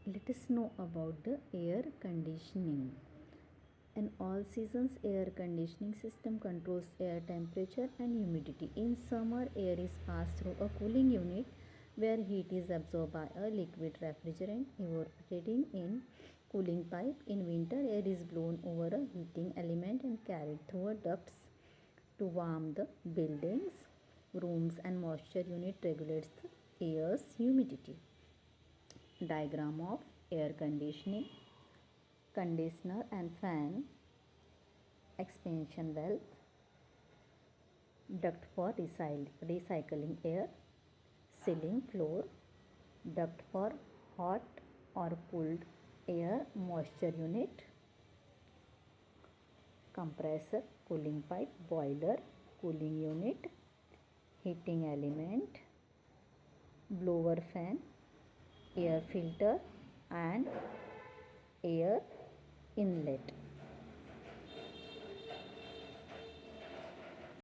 let us know about the air conditioning. An all seasons air conditioning system controls air temperature and humidity. In summer, air is passed through a cooling unit where heat is absorbed by a liquid refrigerant evaporating in cooling pipe. In winter, air is blown over a heating element and carried through a ducts to warm the buildings, rooms, and moisture unit regulates the air's humidity. Diagram of air conditioning, conditioner and fan, expansion valve, duct for recycling air, ceiling floor, duct for hot or cooled air, moisture unit, compressor, cooling pipe, boiler, cooling unit, heating element, blower fan, air filter and air inlet.